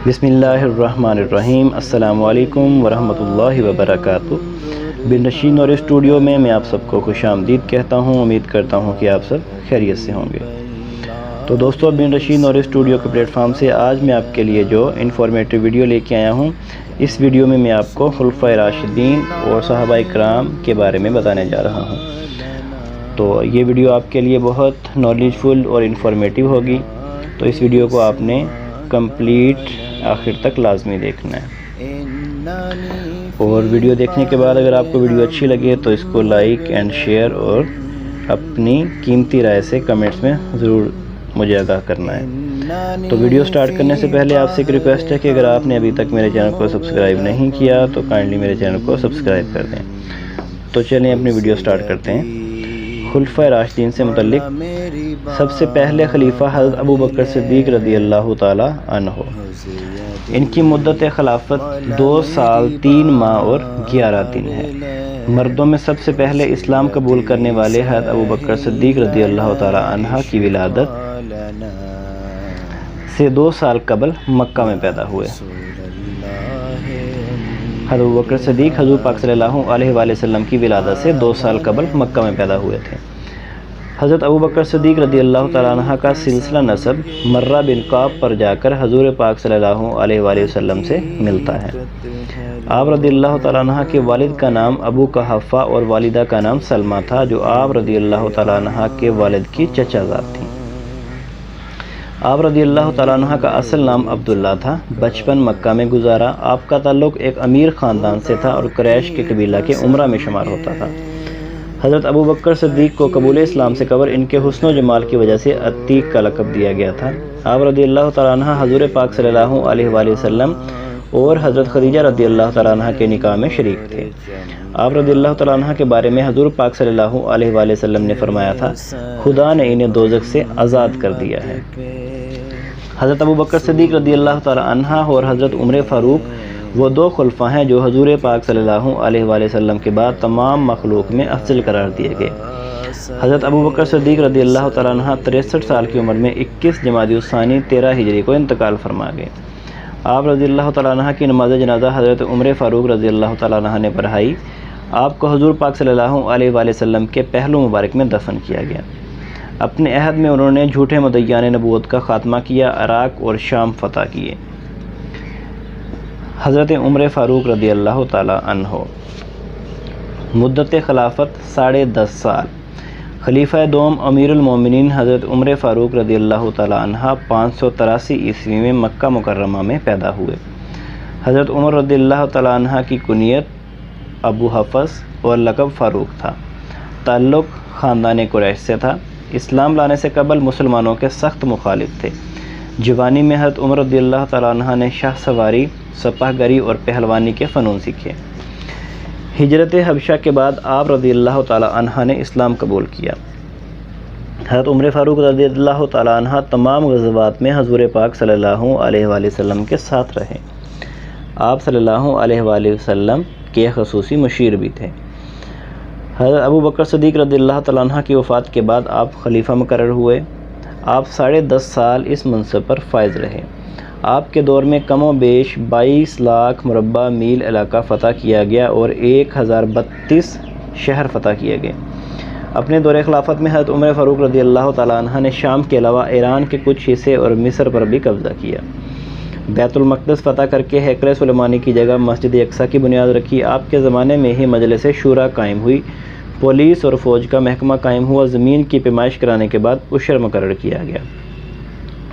بسم اللہ الرحمن الرحیم۔ السلام علیکم ورحمۃ اللہ وبرکاتہ۔ بن رشید نور اسٹوڈیو میں آپ سب کو خوش آمدید کہتا ہوں۔ امید کرتا ہوں کہ آپ سب خیریت سے ہوں گے۔ تو دوستو، بن رشید نور اسٹوڈیو کے پلیٹ فارم سے آج میں آپ کے لیے جو انفارمیٹیو ویڈیو لے کے آیا ہوں، اس ویڈیو میں آپ کو خلفائے راشدین اور صحابہ کرام کے بارے میں بتانے جا رہا ہوں۔ تو یہ ویڈیو آپ کے لیے بہت نالجفل اور انفارمیٹیو ہوگی، تو اس ویڈیو کو آپ نے کمپلیٹ آخر تک لازمی دیکھنا ہے۔ اور ویڈیو دیکھنے کے بعد اگر آپ کو ویڈیو اچھی لگے تو اس کو لائک اینڈ شیئر اور اپنی قیمتی رائے سے کمنٹس میں ضرور مجھے آگاہ کرنا ہے۔ تو ویڈیو سٹارٹ کرنے سے پہلے آپ سے ایک ریکویسٹ ہے کہ اگر آپ نے ابھی تک میرے چینل کو سبسکرائب نہیں کیا تو کائنڈلی میرے چینل کو سبسکرائب کر دیں۔ تو چلیں اپنی ویڈیو سٹارٹ کرتے ہیں۔ خلفائے راشدین سے متعلق سب سے پہلے خلیفہ حضرت ابو بکر صدیق رضی اللہ تعالی عنہ۔ ان کی مدت خلافت 2 سال 3 ماہ اور 11 دن ہے۔ مردوں میں سب سے پہلے اسلام قبول کرنے والے حضرت ابو بکر صدیق رضی اللہ تعالی عنہ کی ولادت سے 2 سال قبل مکہ میں پیدا ہوئے۔ حضرت ابو بکر صدیق حضور پاک صلی اللہ علیہ وآلہ وسلم کی ولادت سے 2 سال قبل مکہ میں پیدا ہوئے تھے۔ حضرت ابو بکر صدیق رضی اللہ تعالیٰ عنہ کا سلسلہ نسب مرہ بن کعب پر جا کر حضور پاک صلی اللہ علیہ وآلہ وسلم سے ملتا ہے۔ آپ رضی اللہ تعالیٰ عنہ کے والد کا نام ابو قحافہ اور والدہ کا نام سلمہ تھا، جو آپ رضی اللہ تعالیٰ عنہ کے والد کی چچا زاد تھیں۔ آپ رضی اللہ تعالیٰ عنہ کا اصل نام عبداللہ تھا۔ بچپن مکہ میں گزارا۔ آپ کا تعلق ایک امیر خاندان سے تھا اور قریش کے قبیلہ کے امراء میں شمار ہوتا تھا۔ حضرت ابو بکر صدیق کو قبول اسلام سے قبل ان کے حسن و جمال کی وجہ سے عتیق کا لقب دیا گیا تھا۔ آپ رضی اللہ تعالیٰ عنہ حضور پاک صلی اللہ علیہ وآلہ وسلم اور حضرت خدیجہ رضی اللہ تعالیٰ عنہ کے نکاح میں شریک تھے۔ آپ رضی اللہ تعالیٰ عنہ کے بارے میں حضور پاک صلی اللہ علیہ وآلہ وسلم نے فرمایا تھا، خدا نے انہیں دوزخ سے آزاد کر دیا ہے۔ حضرت ابو بکر صدیق رضی اللہ تعالیٰ عنہ اور حضرت عمر فاروق وہ 2 خلفاء ہیں جو حضور پاک صلی اللہ علیہ وآلہ وسلم کے بعد تمام مخلوق میں افضل قرار دیے گئے۔ حضرت ابو بکر صدیق رضی اللہ تعالیٰ عنہ 63 سال کی عمر میں 21 جمادی الثانی 13 ہجری کو انتقال فرما گئے۔ آپ رضی اللہ تعالیٰ عنہ کی نماز جنازہ حضرت عمر فاروق رضی اللہ تعالیٰ عنہ نے پڑھائی۔ آپ کو حضور پاک صلی اللہ علیہ وآلہ وسلم کے پہلو مبارک میں دفن کیا گیا۔ اپنے عہد میں انہوں نے جھوٹے مدعیان نبوت کا خاتمہ کیا، عراق اور شام فتح کیے۔ حضرت عمر فاروق رضی اللہ تعالی عنہ مدت خلافت 10.5 سال۔ خلیفہ دوم امیر المومنین حضرت عمر فاروق رضی اللہ تعالی عنہ 583 عیسوی میں مکہ مکرمہ میں پیدا ہوئے۔ حضرت عمر رضی اللہ تعالی عنہ کی کنیت ابو حفص اور لقب فاروق تھا۔ تعلق خاندان قریش سے تھا۔ اسلام لانے سے قبل مسلمانوں کے سخت مخالف تھے۔ جوانی میں حضرت عمر رضی اللہ تعالیٰ عنہ نے شاہ سواری، سپاہ گری اور پہلوانی کے فنون سیکھے۔ ہجرت حبشہ کے بعد آپ رضی اللہ تعالیٰ عنہ نے اسلام قبول کیا۔ حضرت عمر فاروق رضی اللہ تعالیٰ عنہ تمام غزوات میں حضور پاک صلی اللہ علیہ وآلہ وسلم کے ساتھ رہے۔ آپ صلی اللہ علیہ وآلہ وسلم کے خصوصی مشیر بھی تھے۔ حضرت ابو بکر صدیق رضی اللہ تعالیٰ عنہ کی وفات کے بعد آپ خلیفہ مقرر ہوئے۔ آپ 10.5 سال اس منصب پر فائز رہے۔ آپ کے دور میں کم و بیش 22 لاکھ مربع میل علاقہ فتح کیا گیا اور 1032 شہر فتح کیے گئے۔ اپنے دور خلافت میں حضرت عمر فاروق رضی اللہ تعالیٰ عنہ نے شام کے علاوہ ایران کے کچھ حصے اور مصر پر بھی قبضہ کیا۔ بیت المقدس فتح کر کے ہیکل سلیمانی کی جگہ مسجد اقصیٰ کی بنیاد رکھی۔ آپ کے زمانے میں ہی مجلس شورا قائم ہوئی۔ پولیس اور فوج کا محکمہ قائم ہوا۔ زمین کی پیمائش کرانے کے بعد عشر مقرر کیا گیا۔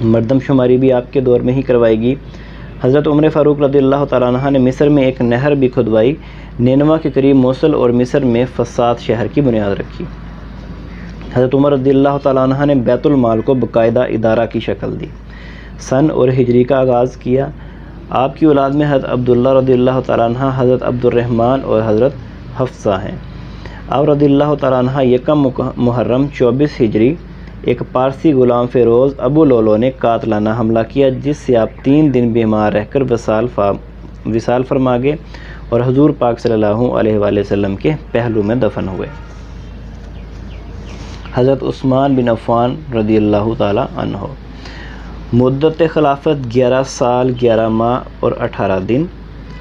مردم شماری بھی آپ کے دور میں ہی کروائی گئی۔ حضرت عمر فاروق رضی اللہ تعالیٰ عنہ نے مصر میں ایک نہر بھی کھدوائی۔ نینوا کے قریب موصل اور مصر میں فساد شہر کی بنیاد رکھی۔ حضرت عمر رضی اللہ تعالیٰ عنہ نے بیت المال کو باقاعدہ ادارہ کی شکل دی۔ سن اور ہجری کا آغاز کیا۔ آپ کی اولاد میں حضرت عبداللہ رضی اللہ تعالیٰ عنہ، حضرت عبد الرحمن اور حضرت حفصہ ہیں۔ آپ رضی اللہ تعالیٰ عنہ یکم محرم 24 ہجری ایک پارسی غلام فیروز ابو لولو نے قاتلانہ حملہ کیا، جس سے آپ 3 دن بیمار رہ کر وصال فرما گئے اور حضور پاک صلی اللہ علیہ وآلہ وسلم کے پہلو میں دفن ہوئے۔ حضرت عثمان بن عفان رضی اللہ تعالی عنہ مدت خلافت 11 سال 11 ماہ اور 18 دن۔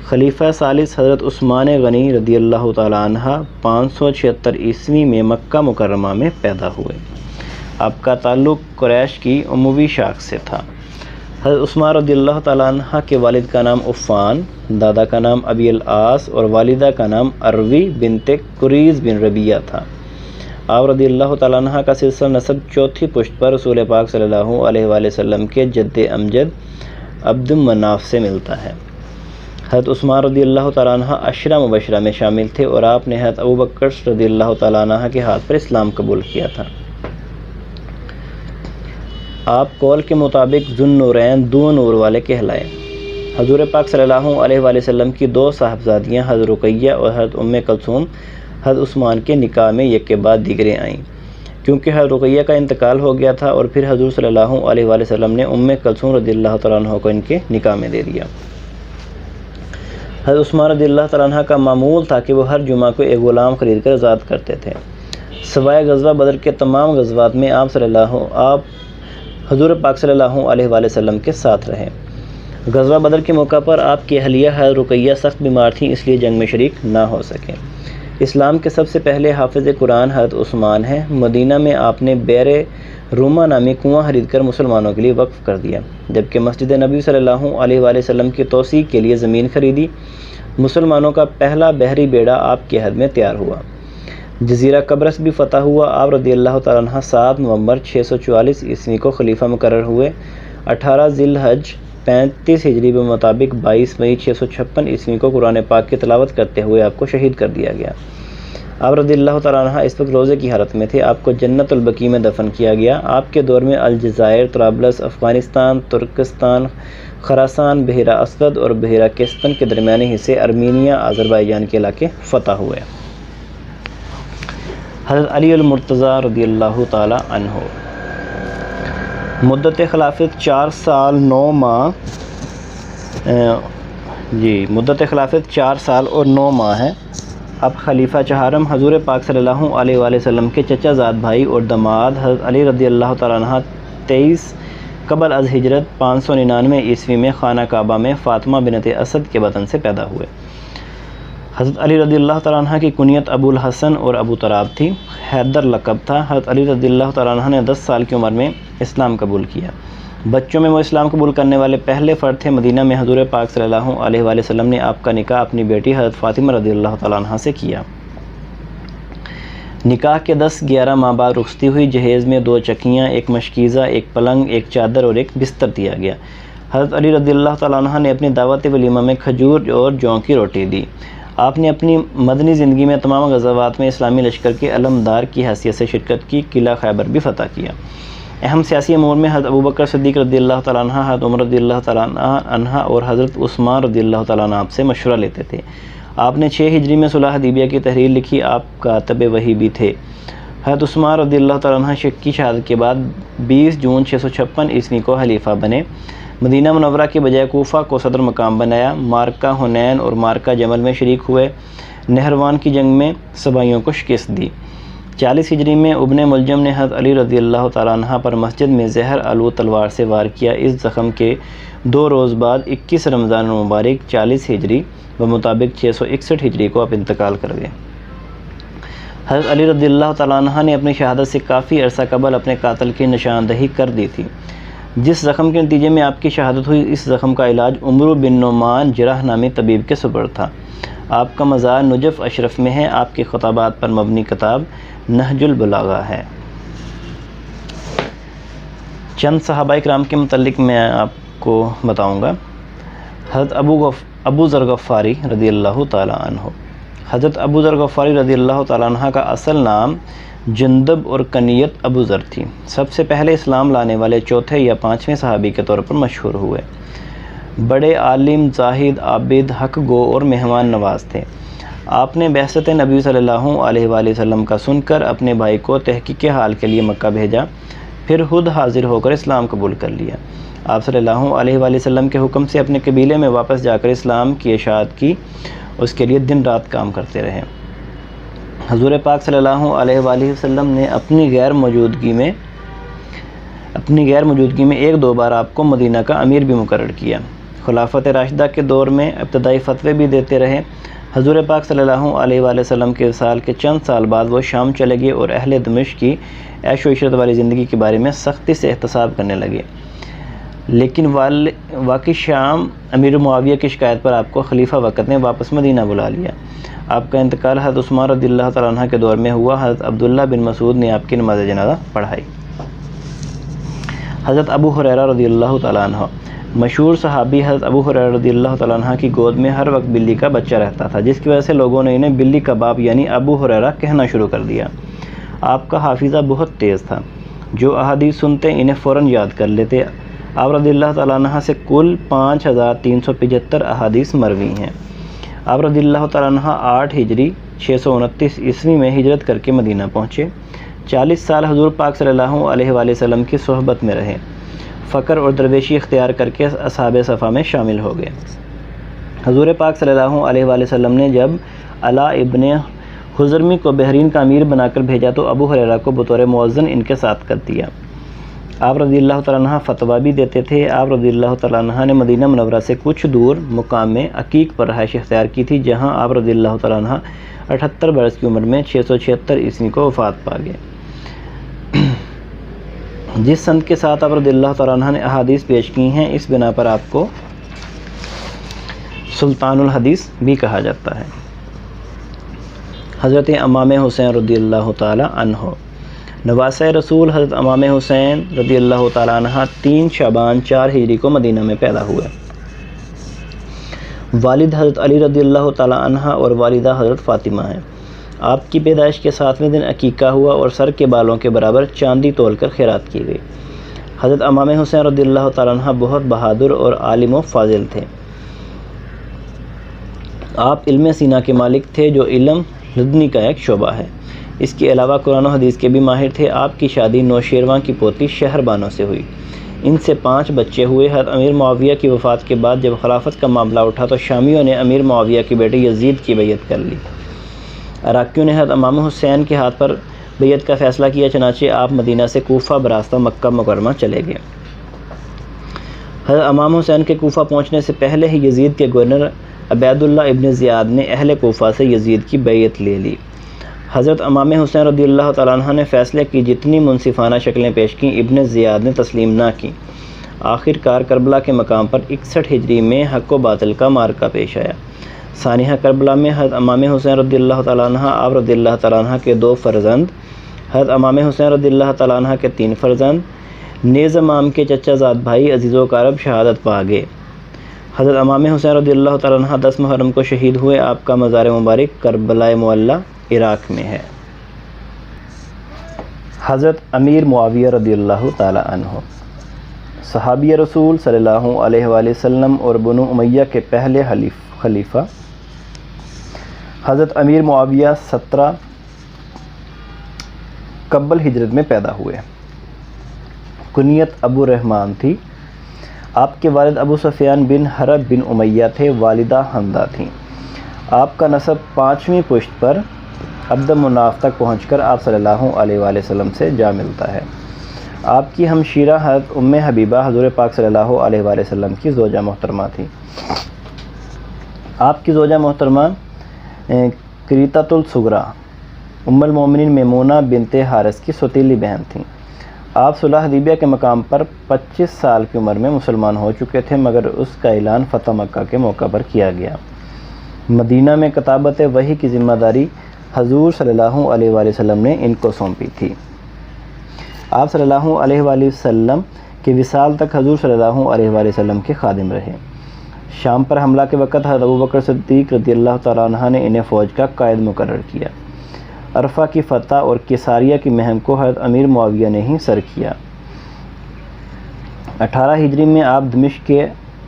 خلیفہ ثالث حضرت عثمان غنی رضی اللہ تعالیٰ عنہ 576 عیسوی میں مکہ مکرمہ میں پیدا ہوئے۔ آپ کا تعلق قریش کی اموی شاخ سے تھا۔ حضرت عثمان رضی اللہ تعالیٰ عنہ کے والد کا نام عفان، دادا کا نام ابی العاص اور والدہ کا نام اروی بنت قریظ بن ربیعہ تھا۔ آپ رضی اللہ تعالیٰ عنہ کا سلسلہ نسب چوتھی پشت پر رسول پاک صلی اللہ علیہ وآلہ وسلم کے جد امجد عبد مناف سے ملتا ہے۔ حضرت عثمان رضی اللہ تعالیٰ عنہ عشرہ مبشرہ میں شامل تھے اور آپ نے حضرت ابوبکر رضی اللہ تعالیٰ عنہ کے ہاتھ پر اسلام قبول کیا تھا۔ آپ قول کے مطابق ذو النورین دو نور والے کہلائے۔ حضور پاک صلی اللہ علیہ وآلہ وسلم کی دو صاحبزادیاں حضرت رقیہ اور حضرت ام کلثوم حضرت عثمان کے نکاح میں یک کے بعد دیگریں آئیں، کیونکہ حضرت رقیہ کا انتقال ہو گیا تھا اور پھر حضور صلی اللہ علیہ وآلہ وسلم نے ام کلثوم رضی اللہ تعالیٰ عنہ کو ان کے نکاح میں دے دیا۔ حضرت عثمان رضی اللہ تعالیٰ عنہ کا معمول تھا کہ وہ ہر جمعہ کو ایک غلام خرید کر آزاد کرتے تھے۔ سوائے غزوہ بدر کے تمام غزوات میں آپ حضور پاک صلی اللہ علیہ وآلہ وسلم کے ساتھ رہے۔ غزوہ بدر کے موقع پر آپ کی اہلیہ حضرت رقیہ سخت بیمار تھیں، اس لیے جنگ میں شریک نہ ہو سکے۔ اسلام کے سب سے پہلے حافظ قرآن حضرت عثمان ہیں۔ مدینہ میں آپ نے بیر روما نامی کنواں خرید کر مسلمانوں کے لیے وقف کر دیا، جبکہ مسجد نبی صلی اللہ علیہ وآلہ وسلم کی توسیع کے لیے زمین خریدی۔ مسلمانوں کا پہلا بحری بیڑا آپ کے عہد میں تیار ہوا۔ جزیرہ قبرص بھی فتح ہوا۔ آپ رضی اللہ تعالیٰ عنہ 7 نومبر 644 عیسوی کو خلیفہ مقرر ہوئے۔ 18 ذی الحج 35 ہجری کے مطابق 22 مئی 656 عیسوی کو قرآن پاک کی تلاوت کرتے ہوئے آپ کو شہید کر دیا گیا۔ آپ رضی اللہ تعالیٰ عنہ اس وقت روزے کی حالت میں تھے۔ آپ کو جنت البقیع میں دفن کیا گیا۔ آپ کے دور میں الجزائر، طرابلس، افغانستان، ترکستان، خراسان، بحیرہ اسود اور بحیرہ کیسپن کے درمیانی حصے، ارمینیا، آذربائیجان کے علاقے فتح ہوئے۔ حضرت علی المرتضیٰ رضی اللہ تعالیٰ عنہ مدت خلافت 4 سال 9 ماہ مدت خلافت 4 سال اور 9 ماہ ہے۔ اب خلیفہ چہارم حضور پاک صلی اللہ علیہ وآلہ وسلم کے چچا زاد بھائی اور داماد حضرت علی رضی اللہ تعالیٰ عنہ 23 قبل از ہجرت 599 عیسوی میں خانہ کعبہ میں فاطمہ بنت اسد کے وطن سے پیدا ہوئے۔ حضرت علی رضی اللہ تعالیٰ عنہ کی کنیت ابو الحسن اور ابو تراب تھی۔ حیدر لقب تھا۔ حضرت علی رضی اللہ تعالیٰ عنہ نے 10 سال کی عمر میں اسلام قبول کیا۔ بچوں میں وہ اسلام قبول کرنے والے پہلے فرد تھے۔ مدینہ میں حضور پاک صلی اللہ علیہ وآلہ وسلم نے آپ کا نکاح اپنی بیٹی حضرت فاطمہ رضی اللہ تعالیٰ عنہ سے کیا۔ نکاح کے 10-11 ماہ بعد رخصتی ہوئی۔ جہیز میں 2 چکیاں، 1 مشکیزہ، 1 پلنگ، 1 چادر اور 1 بستر دیا گیا۔ حضرت علی رضی اللہ تعالیٰ عنہ نے اپنی دعوت ولیمہ میں کھجور اور جوں کی روٹی دی۔ آپ نے اپنی مدنی زندگی میں تمام غزوات میں اسلامی لشکر کے علمدار کی حیثیت سے شرکت کی۔ قلعہ خیبر بھی فتح کیا۔ اہم سیاسی امور میں حضرت ابوبکر صدیق رضی اللہ تعالیٰ عنہ، حضرت عمر رضی اللہ تعالیٰ عنہ اور حضرت عثمان رضی اللہ تعالیٰ عنہ آپ سے مشورہ لیتے تھے۔ آپ نے 6 ہجری میں صلح حدیبیہ کی تحریر لکھی۔ آپ کاتب وحی بھی تھے۔ حضرت عثمان رضی اللہ تعالیٰ عنہ کی شہادت کے بعد 20 جون 656 عیسوی کو خلیفہ بنے۔ مدینہ منورہ کے بجائے کوفہ کو صدر مقام بنایا۔ مارکہ حنین اور مارکہ جمل میں شریک ہوئے۔ نہروان کی جنگ میں صبائیوں کو شکست دی۔ 40 ہجری میں ابن ملجم نے حضرت علی رضی اللہ تعالیٰ عنہ پر مسجد میں زہر آلود تلوار سے وار کیا۔ اس زخم کے 2 روز بعد 21 رمضان المبارک 40 ہجری بمطابق 661 ہجری کو آپ انتقال کر گئے۔ حضرت علی رضی اللہ تعالیٰ عنہ نے اپنی شہادت سے کافی عرصہ قبل اپنے قاتل کی نشاندہی کر دی تھی۔ جس زخم کے نتیجے میں آپ کی شہادت ہوئی، اس زخم کا علاج عمرو بن نعمان جرح نامی طبیب کے سپرد تھا۔ آپ کا مزار نجف اشرف میں ہے۔ آپ کے خطابات پر مبنی کتاب نہج البلاغہ ہے۔ چند صحابہ کرام کے متعلق میں آپ کو بتاؤں گا۔ حضرت ابو ذر غفاری رضی اللہ تعالیٰ عنہ۔ حضرت ابو ذر غفاری رضی اللہ تعالیٰ عنہ کا اصل نام جندب اور کنیت ابو ذر تھی۔ سب سے پہلے اسلام لانے والے 4تھے یا 5ویں صحابی کے طور پر مشہور ہوئے۔ بڑے عالم، زاہد، عابد، حق گو اور مہمان نواز تھے۔ آپ نے بعثت نبی صلی اللہ علیہ وآلہ وسلم کا سن کر اپنے بھائی کو تحقیق حال کے لیے مکہ بھیجا، پھر خود حاضر ہو کر اسلام قبول کر لیا۔ آپ صلی اللہ علیہ وآلہ وسلم کے حکم سے اپنے قبیلے میں واپس جا کر اسلام کی اشاعت کی، اس کے لیے دن رات کام کرتے رہے۔ حضور پاک صلی اللہ علیہ وآلہ وسلم نے اپنی غیر موجودگی میں اپنی غیر موجودگی میں 1-2 بار آپ کو مدینہ کا امیر بھی مقرر کیا۔ خلافت راشدہ کے دور میں ابتدائی فتوے بھی دیتے رہے۔ حضور پاک صلی اللہ علیہ وآلہ وسلم کے وصال کے چند سال بعد وہ شام چلے گئے اور اہل دمشق کی عیش و عشرت والی زندگی کے بارے میں سختی سے احتساب کرنے لگے، لیکن واقعی شام امیر معاویہ کی شکایت پر آپ کو خلیفہ وقت نے واپس مدینہ بلا لیا۔ آپ کا انتقال حضرت عثمان رضی اللہ تعالیٰ عنہ کے دور میں ہوا۔ حضرت عبداللہ بن مسعود نے آپ کی نماز جنازہ پڑھائی۔ حضرت ابو ہریرہ رضی اللہ تعالیٰ عنہ، مشہور صحابی حضرت ابو ہریرہ رضی اللہ تعالیٰ عنہ کی گود میں ہر وقت بلی کا بچہ رہتا تھا، جس کی وجہ سے لوگوں نے انہیں بلی کا باپ یعنی ابو ہریرہ کہنا شروع کر دیا۔ آپ کا حافظہ بہت تیز تھا، جو احادیث سنتے انہیں فوراً یاد کر لیتے۔ آپ رضی اللہ تعالیٰ عنہ سے کل 5375 احادیث مروی ہیں۔ آپ رضی اللہ تعالیٰ عنہ 8 ہجری 629 عیسوی میں ہجرت کر کے مدینہ پہنچے۔ 40 سال حضور پاک صلی اللہ علیہ وآلہ وسلم کی صحبت میں رہے۔ فقر اور درویشی اختیار کر کے اصحاب صفا میں شامل ہو گئے۔ حضور پاک صلی اللہ علیہ وآلہ وسلم نے جب علا ابن حضرمی کو بحرین کا امیر بنا کر بھیجا تو ابو ہریرہ کو بطور مؤذن ان کے ساتھ کر دیا۔ آپ رضی اللہ تعالیٰ عنہ فتویٰ بھی دیتے تھے۔ آپ رضی اللہ تعالیٰ عنہ نے مدینہ منورہ سے کچھ دور مقام میں عقیق پر رہائش اختیار کی تھی، جہاں آپ رضی اللہ تعالیٰ عنہ 78 برس کی عمر میں 676 عیسوی کو وفات پا گئے۔ جس سند کے ساتھ آپ رضی اللہ تعالیٰ عنہ نے احادیث پیش کی ہیں، اس بنا پر آپ کو سلطان الحدیث بھی کہا جاتا ہے۔ حضرت امام حسین رضی اللہ تعالیٰ عنہ، نواسۂ رسول حضرت امام حسین رضی اللہ تعالیٰ عنہ 3 شعبان 4 ہجری کو مدینہ میں پیدا ہوئے۔ والد حضرت علی رضی اللہ تعالیٰ عنہ اور والدہ حضرت فاطمہ ہیں۔ آپ کی پیدائش کے 7ویں دن عقیقہ ہوا اور سر کے بالوں کے برابر چاندی تول کر خیرات کی گئی۔ حضرت امام حسین رضی اللہ تعالیٰ عنہ بہت بہادر اور عالم و فاضل تھے۔ آپ علم سینا کے مالک تھے، جو علم لدنی کا ایک شعبہ ہے۔ اس کے علاوہ قرآن و حدیث کے بھی ماہر تھے۔ آپ کی شادی نوشیروان کی پوتی شہر بانو سے ہوئی۔ ان سے 5 بچے ہوئے۔ حضرت امیر معاویہ کی وفات کے بعد جب خلافت کا معاملہ اٹھا تو شامیوں نے امیر معاویہ کی بیٹے یزید کی بیعت کر لی۔ عراقیوں نے حضرت امام حسین کے ہاتھ پر بیعت کا فیصلہ کیا، چنانچہ آپ مدینہ سے کوفہ براستہ مکہ مکرمہ چلے گئے۔ حضرت امام حسین کے کوفہ پہنچنے سے پہلے ہی یزید کے گورنر عبید اللہ ابن زیاد نے اہل کوفہ سے یزید کی بیعت لے لی۔ حضرت امام حسین رضی اللہ تعالیٰ عنہ نے فیصلے کی جتنی منصفانہ شکلیں پیش کیں، ابن زیاد نے تسلیم نہ کی۔ آخر کار کربلا کے مقام پر 61 ہجری میں حق و باطل کا معرکہ پیش آیا۔ سانحہ کربلا میں حضرت امام حسین رضی اللہ تعالیٰ عنہ، آپ رضی اللہ تعالیٰ عنہ کے 2 فرزند، حضرت امام حسین رضی اللہ تعالیٰ عنہ کے 3 فرزند، نیز امام کے چچا زاد بھائی عزیز و اقارب شہادت پا گئے۔ حضرت امام حسین رضی اللہ تعالیٰ عنہ 10 محرم کو شہید ہوئے۔ آپ کا مزار مبارک کربلائے معلیٰ عراق میں ہے۔ حضرت امیر معاویہ رضی اللہ تعالیٰ عنہ، صحابی رسول صلی اللہ علیہ وآلہ وسلم اور بنو امیہ کے پہلے خلیفہ۔ حضرت امیر معاویہ 17 قبل ہجرت میں پیدا ہوئے۔ کنیت ابو رحمان تھی۔ آپ کے والد ابو سفیان بن حرب بن امیہ تھے، والدہ حمدہ تھیں۔ آپ کا نسب 5ویں پشت پر عبد مناف تک پہنچ کر آپ صلی اللہ علیہ وآلہ وسلم سے جا ملتا ہے۔ آپ کی ہمشیرہ حضرت ام حبیبہ حضور پاک صلی اللہ علیہ وآلہ وسلم کی زوجہ محترمہ تھی۔ آپ کی زوجہ محترمہ کریتۃ الصغریٰ ام المومنین میمونہ بنت حارث کی سوتیلی بہن تھیں۔ آپ صلح حدیبیہ کے مقام پر 25 سال کی عمر میں مسلمان ہو چکے تھے، مگر اس کا اعلان فتح مکہ کے موقع پر کیا گیا۔ مدینہ میں کتابت وحی کی ذمہ داری حضور صلی اللہ علیہ وآلہ وسلم نے ان کو سونپی تھی۔ آپ صلی اللہ علیہ وآلہ وسلم کے وصال تک حضور صلی اللہ علیہ وآلہ وسلم کے خادم رہے۔ شام پر حملہ کے وقت حضرت ابوبکر صدیق رضی اللہ تعالیٰ عنہ نے انہیں فوج کا قائد مقرر کیا۔ عرفہ کی فتح اور کساریہ کی مہم کو حضرت امیر معاویہ نے ہی سر کیا۔ 18 ہجری میں آپ دمشق کے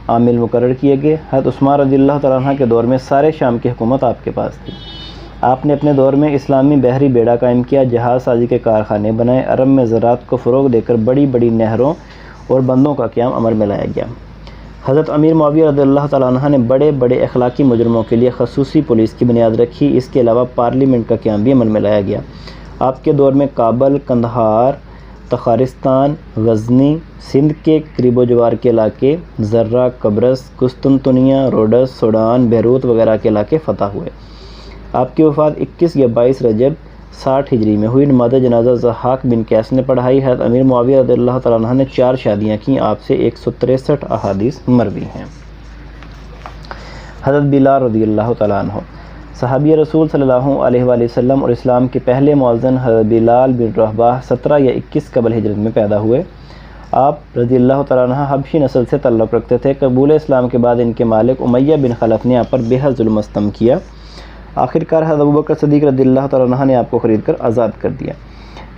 عامل مقرر کیے گئے۔ حضرت عثمان رضی اللہ تعالیٰ عنہ کے دور میں سارے شام کی حکومت آپ کے پاس تھی۔ آپ نے اپنے دور میں اسلامی بحری بیڑا قائم کیا، جہاز سازی کے کارخانے بنائے، عرب میں زراعت کو فروغ دے کر بڑی بڑی نہروں اور بندوں کا قیام عمل میں لایا گیا۔ حضرت امیر معاویہ رضی اللہ تعالیٰ عنہ نے بڑے بڑے اخلاقی مجرموں کے لیے خصوصی پولیس کی بنیاد رکھی۔ اس کے علاوہ پارلیمنٹ کا قیام بھی عمل میں لایا گیا۔ آپ کے دور میں کابل، قندھار، تخارستان، غزنی، سندھ کے قریب و جوار کے علاقے، زرہ، قبرص، قسطنطنیہ، روڈس، سوڈان، بیروت وغیرہ کے علاقے فتح ہوئے۔ آپ کی وفات 21 یا 22 رجب 60 ہجری میں ہوئی۔ نماز جنازہ ضحاک بن قیس نے پڑھائی۔ حضرت امیر معاویہ رضی اللہ تعالیٰ عنہ نے 4 شادیاں کیں۔ آپ سے 163 احادیث مروی ہیں۔ حضرت بلال رضی اللہ تعالیٰ عنہ صحابی رسول صلی اللہ علیہ وآلہ وسلم اور اسلام کے پہلے مؤذن حضرت بلال بن رباح 17 یا 21 قبل ہجرت میں پیدا ہوئے۔ آپ رضی اللہ تعالیٰ عنہ حبشی نسل سے تعلق رکھتے تھے۔ قبول اسلام کے بعد ان کے مالک امیہ بن خلف نے آپ پر بے حد ظلم و ستم کیا۔ آخر کار حضرت ابوبکر صدیق رضی اللہ تعالیٰ عنہ نے آپ کو خرید کر آزاد کر دیا۔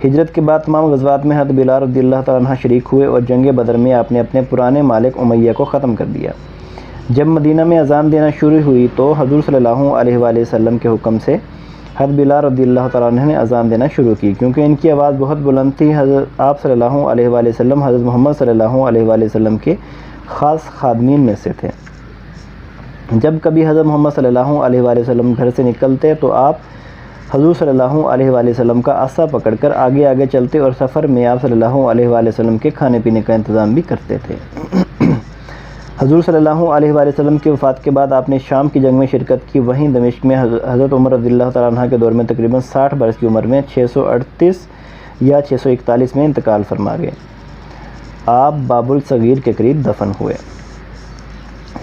ہجرت کے بعد تمام غزوات میں حضرت بلال رضی اللہ تعالیٰ عنہ شریک ہوئے اور جنگ بدر میں آپ نے اپنے پرانے مالک امیہ کو ختم کر دیا۔ جب مدینہ میں اذان دینا شروع ہوئی تو حضور صلی اللہ علیہ وآلہ وسلم کے حکم سے حضرت بلال رضی اللہ تعالیٰ عنہ نے اذان دینا شروع کی، کیونکہ ان کی آواز بہت بلند تھی۔ آپ صلی اللہ علیہ وآلہ وسلم حضرت محمد صلی اللہ علیہ وآلہ وسلم کے خاص خادمین میں سے تھے۔ جب کبھی حضرت محمد صلی اللہ علیہ وآلہ وسلم گھر سے نکلتے تو آپ حضور صلی اللہ علیہ وآلہ وسلم کا عصا پکڑ کر آگے آگے چلتے اور سفر میں آپ صلی اللہ علیہ وآلہ وسلم کے کھانے پینے کا انتظام بھی کرتے تھے۔ حضور صلی اللہ علیہ وآلہ وسلم کی وفات کے بعد آپ نے شام کی جنگ میں شرکت کی۔ وہیں دمشق میں حضرت عمر رضی اللہ تعالیٰ عنہ کے دور میں تقریباً 60 برس کی عمر میں 638 یا 641 میں انتقال فرما گئے۔ آپ باب الصغیر کے قریب دفن ہوئے۔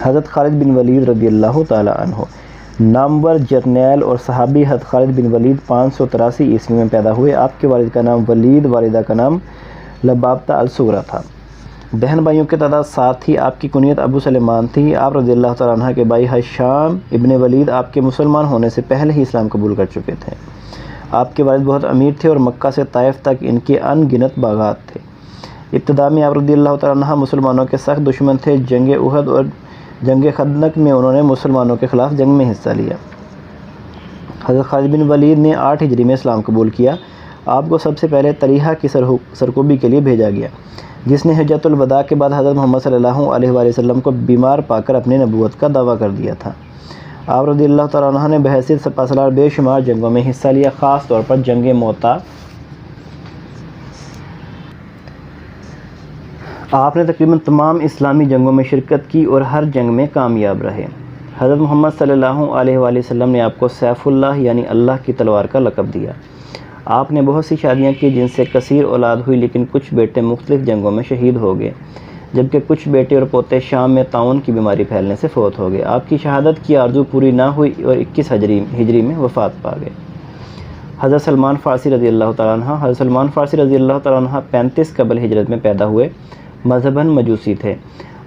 حضرت خالد بن ولید رضی اللہ تعالیٰ عنہ نامور جرنیل اور صحابی حضرت خالد بن ولید 583 عیسوی میں پیدا ہوئے۔ آپ کے والد کا نام ولید، والدہ کا نام لبابتہ الصغریٰ تھا۔ بہن بھائیوں کی تعداد 7 تھی۔ آپ کی کنیت ابو سلیمان تھی۔ آپ رضی اللہ تعالیٰ عنہ کے بھائی حشام ابن ولید آپ کے مسلمان ہونے سے پہلے ہی اسلام قبول کر چکے تھے۔ آپ کے والد بہت امیر تھے اور مکہ سے طائف تک ان کے ان گنت باغات تھے۔ ابتدا میں آپ رضی اللہ تعالیٰ عنہ مسلمانوں کے سخت دشمن تھے۔ جنگ احد اور جنگ خندق میں انہوں نے مسلمانوں کے خلاف جنگ میں حصہ لیا۔ حضرت خالد بن ولید نے 8 ہجری میں اسلام قبول کیا۔ آپ کو سب سے پہلے طلیحہ کی سرکوبی کے لیے بھیجا گیا، جس نے حجۃ الوداع کے بعد حضرت محمد صلی اللہ علیہ وآلہ وسلم کو بیمار پا کر اپنی نبوت کا دعویٰ کر دیا تھا۔ آپ رضی اللہ تعالیٰ عنہ نے بحیثیت سپاسالار بے شمار جنگوں میں حصہ لیا، خاص طور پر جنگ موتا۔ آپ نے تقریباً تمام اسلامی جنگوں میں شرکت کی اور ہر جنگ میں کامیاب رہے۔ حضرت محمد صلی اللہ علیہ وآلہ وسلم نے آپ کو سیف اللہ یعنی اللہ کی تلوار کا لقب دیا۔ آپ نے بہت سی شادیاں کی جن سے کثیر اولاد ہوئی، لیکن کچھ بیٹے مختلف جنگوں میں شہید ہو گئے، جبکہ کچھ بیٹے اور پوتے شام میں طاعون کی بیماری پھیلنے سے فوت ہو گئے۔ آپ کی شہادت کی آرزو پوری نہ ہوئی اور 21 ہجری میں وفات پا گئے۔ حضرت سلمان فارسی رضی اللہ تعالیٰ عنہ حضرت سلمان فارسی رضی اللہ تعالیٰ عنہ 35 قبل ہجرت میں پیدا ہوئے۔ مذہباً مجوسی تھے۔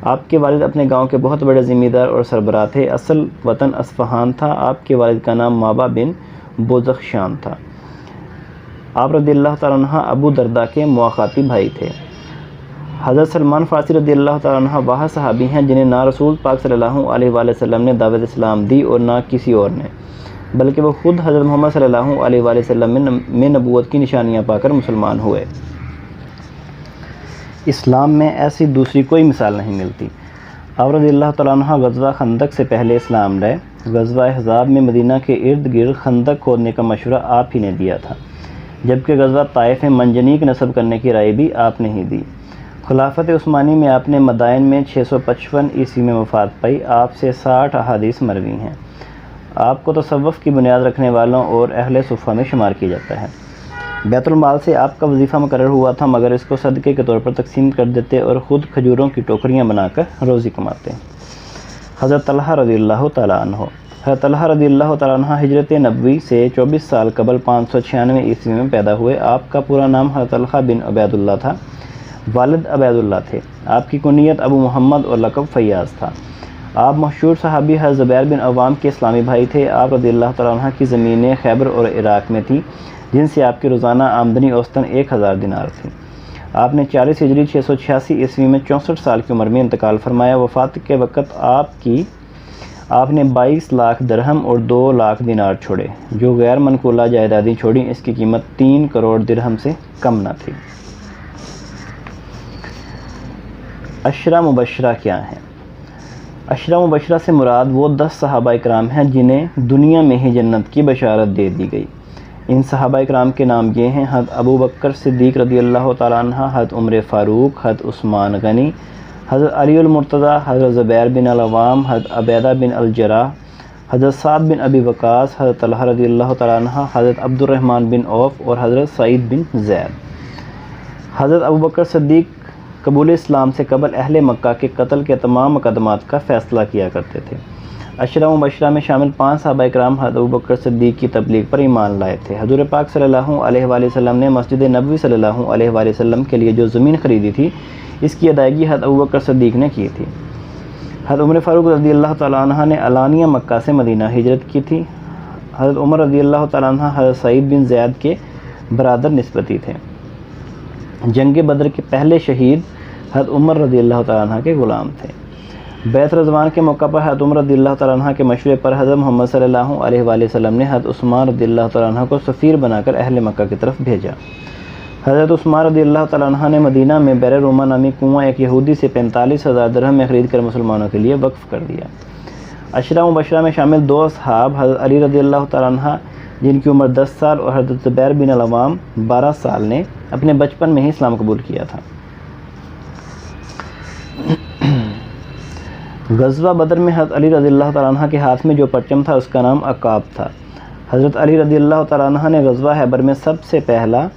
آپ کے والد اپنے گاؤں کے بہت بڑے ذمہ دار اور سربراہ تھے۔ اصل وطن اصفہان تھا۔ آپ کے والد کا نام مابا بن بوزخشان تھا۔ آپ رضی اللہ تعالیٰ عنہ ابو درداء کے مواخاتی بھائی تھے۔ حضرت سلمان فارسی رضی اللہ تعالیٰ عنہ وہ صحابی ہیں جنہیں نہ رسول پاک صلی اللہ علیہ وآلہ وسلم نے دعوت اسلام دی اور نہ کسی اور نے، بلکہ وہ خود حضرت محمد صلی اللہ علیہ وآلہ وسلم میں نبوت کی نشانیاں پا کر مسلمان ہوئے۔ اسلام میں ایسی دوسری کوئی مثال نہیں ملتی۔ آپ رضی اللہ تعالیٰ عنہ غزوہ خندق سے پہلے اسلام لائے۔ غزوہ احزاب میں مدینہ کے ارد گرد خندق کھودنے کا مشورہ آپ ہی نے دیا تھا، جبکہ غزوہ طائف میں منجنیق نصب کرنے کی رائے بھی آپ نے ہی دی۔ خلافت عثمانی میں آپ نے مدائن میں 655 عیسوی میں وفات پائی۔ آپ سے 60 احادیث مروی ہیں۔ آپ کو تصوف کی بنیاد رکھنے والوں اور اہل صفہ میں شمار کیا جاتا ہے۔ بیت المال سے آپ کا وظیفہ مقرر ہوا تھا، مگر اس کو صدقے کے طور پر تقسیم کر دیتے اور خود کھجوروں کی ٹوکریاں بنا کر روزی کماتے۔ حضرت طلحہ رضی اللہ تعالیٰ عنہ حضرت طلحہ رضی اللہ تعالیٰ عنہ ہجرت نبوی سے 24 سال قبل 596 عیسوی میں پیدا ہوئے۔ آپ کا پورا نام حضرت طلحہ بن عبید اللہ تھا۔ والد عبید اللہ تھے۔ آپ کی کنیت ابو محمد اور لقب فیاض تھا۔ آپ مشہور صحابی حضرت زبیر بن عوام کے اسلامی بھائی تھے۔ آپ رضی اللہ تعالیٰ عنہ کی زمینیں خیبر اور عراق میں تھیں، جن سے آپ کی روزانہ آمدنی اوسطاً 1000 دینار تھی۔ آپ نے 40 ہجری 686 عیسوی میں 64 سال کی عمر میں انتقال فرمایا۔ وفات کے وقت آپ نے 22 لاکھ درہم اور 2 لاکھ دینار چھوڑے۔ جو غیر منقولہ جائیدادیں چھوڑیں، اس کی قیمت 3 کروڑ درہم سے کم نہ تھی۔ عشرہ مبشرہ کیا ہیں؟ عشرہ مبشرہ سے مراد وہ 10 صحابہ اکرام ہیں جنہیں دنیا میں ہی جنت کی بشارت دے دی گئی۔ ان صحابہ کرام کے نام یہ ہیں: حضرت ابو بکر صدیق رضی اللہ تعالیٰ عنہ، حضرت عمر فاروق، حضرت عثمان غنی، حضرت علی المرتضیٰ، حضرت زبیر بن العوام، حضرت عبیدہ بن الجراح، حضرت سعد بن ابی وقاص، حضرت طلحہ رضی اللہ تعالیٰ عنہ، حضرت عبد الرحمن بن عوف اور حضرت سعید بن زید۔ حضرت ابو بکر صدیق قبول اسلام سے قبل اہل مکہ کے قتل کے تمام مقدمات کا فیصلہ کیا کرتے تھے۔ عشرہ مبشرہ میں شامل 5 صحابہ کرام حضرت ابو بکر صدیق کی تبلیغ پر ایمان لائے تھے۔ حضور پاک صلی اللہ علیہ وآلہ وسلم نے مسجد نبوی صلی اللہ علیہ وآلہ وسلم کے لیے جو زمین خریدی تھی، اس کی ادائیگی حضرت ابو بکر صدیق نے کی تھی۔ حضرت عمر فاروق رضی اللہ تعالیٰ عنہ نے علانیہ مکہ سے مدینہ ہجرت کی تھی۔ حضرت عمر رضی اللہ تعالیٰ عنہ حضرت سعید بن زید کے برادر نسبتی تھے۔ جنگ بدر کے پہلے شہید حضرت عمر رضی اللہ تعالیٰ عنہ کے غلام تھے۔ بیعت رضوان کے موقع پر حضرت عمر رضی اللہ تعالیٰ عنہ کے مشورے پر حضرت محمد صلی اللہ علیہ وآلہ وسلم نے حضرت عثمان رضی اللہ تعالیٰ عنہ کو سفیر بنا کر اہل مکہ کی طرف بھیجا۔ حضرت عثمان رضی اللہ تعالیٰ عنہ نے مدینہ میں بیر روما نامی کنواں ایک یہودی سے 45,000 درہم میں خرید کر مسلمانوں کے لیے وقف کر دیا۔ عشرہ مبشرہ میں شامل 2 اصحاب حضرت علی رضی اللہ تعالیٰ عنہ، جن کی عمر 10 سال، اور حضرت زبیر بن العوام 12 سال نے اپنے بچپن میں ہی اسلام قبول کیا تھا۔ غزوہ بدر میں حضرت علی رضی اللہ تعالیٰ عنہ کے ہاتھ میں جو پرچم تھا، اس کا نام عقاب تھا۔ حضرت علی رضی اللہ تعالیٰ عنہ نے غزوہ خیبر میں سب سے پہلا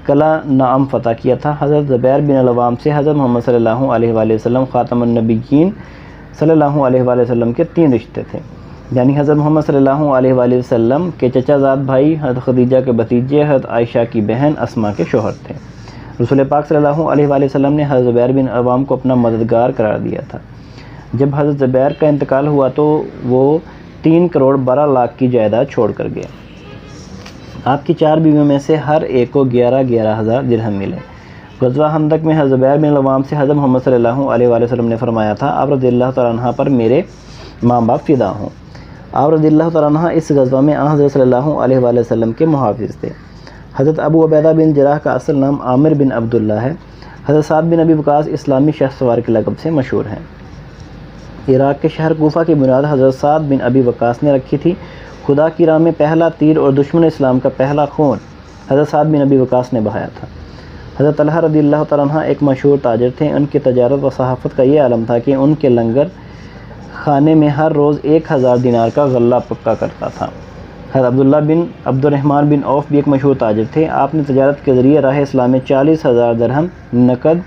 قلعہ نعم فتح کیا تھا۔ حضرت زبیر بن العوام سے حضرت محمد صلی اللہ علیہ وآلہ وسلم خاتم النبیین صلی اللہ علیہ وآلہ وسلم کے 3 رشتے تھے، یعنی حضرت محمد صلی اللہ علیہ وآلہ وسلم کے چچا زاد بھائی، حضرت خدیجہ کے بھتیجے، حضرت عائشہ کی بہن اسما کے شوہر تھے۔ رسول پاک صلی اللہ علیہ وآلہ وسلم نے حضرت زبیر بن العوام کو اپنا مددگار قرار دیا تھا۔ جب حضرت زبیر کا انتقال ہوا تو وہ 3 کروڑ 12 لاکھ کی جائیداد چھوڑ کر گئے۔ آپ کی 4 بیویوں میں سے ہر ایک کو 11,000 درہم ملے۔ غزوہ خندق میں حضرت زبیر بن العوام سے حضرت محمد صلی اللہ علیہ وآلہ وسلم نے فرمایا تھا: آپ رضی اللہ تعالیٰ عنہ پر میرے ماں باپ فدا ہوں۔ آپ رضی اللہ تعالیٰ عنہ اس غزوہ میں حضرت صلی اللہ علیہ وآلہ وسلم کے محافظ تھے۔ حضرت ابو عبیدہ بن جراح کا اصل نام عامر بن عبداللہ ہے۔ حضرت سعد بن ابی وقاص اسلامی شہ سوار کے لقب سے مشہور ہیں۔ عراق کے شہر کوفہ کی بنیاد حضرت سعد بن ابی وقاص نے رکھی تھی۔ خدا کی راہ میں پہلا تیر اور دشمن اسلام کا پہلا خون حضرت سعد بن ابی وقاص نے بہایا تھا۔ حضرت طلحہ رضی اللہ تعالیٰ عنہ ایک مشہور تاجر تھے۔ ان کی تجارت و صحافت کا یہ عالم تھا کہ ان کے لنگر خانے میں ہر روز 1,000 دینار کا غلہ پکا کرتا تھا۔ حضرت عبداللہ بن عبد الرحمن بن عوف بھی ایک مشہور تاجر تھے۔ آپ نے تجارت کے ذریعے راہ اسلام میں 40,000 درہم نقد،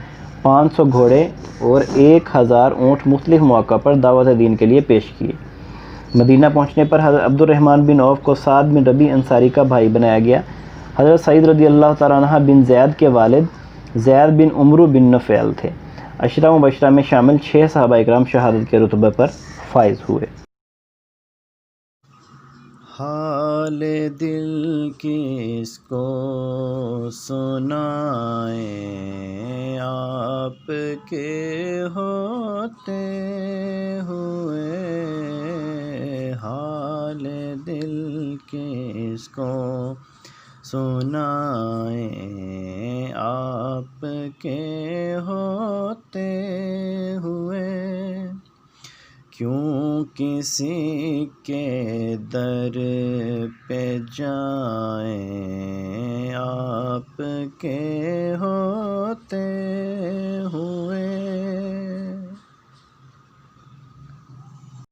500 گھوڑے اور 1,000 اونٹ مختلف مواقع پر دعوت دین کے لیے پیش کیے۔ مدینہ پہنچنے پر حضرت عبد الرحمن بن عوف کو سعد بن ربیع انصاری کا بھائی بنایا گیا۔ حضرت سعید رضی اللہ تعالیٰ عنہ بن زید کے والد زید بن عمرو بن نفیل تھے۔ عشرہ مبشرہ میں شامل 6 صحابہ اکرام شہادت کے رتبے پر فائز ہوئے۔ حال دل کس کو سنائیں، آپ کے ہوتے ہوئے، حال دل کس کو سنائیں، آپ کے ہوتے ہوئے، کیوں کسی کے در پہ جائیں، آپ کے ہوتے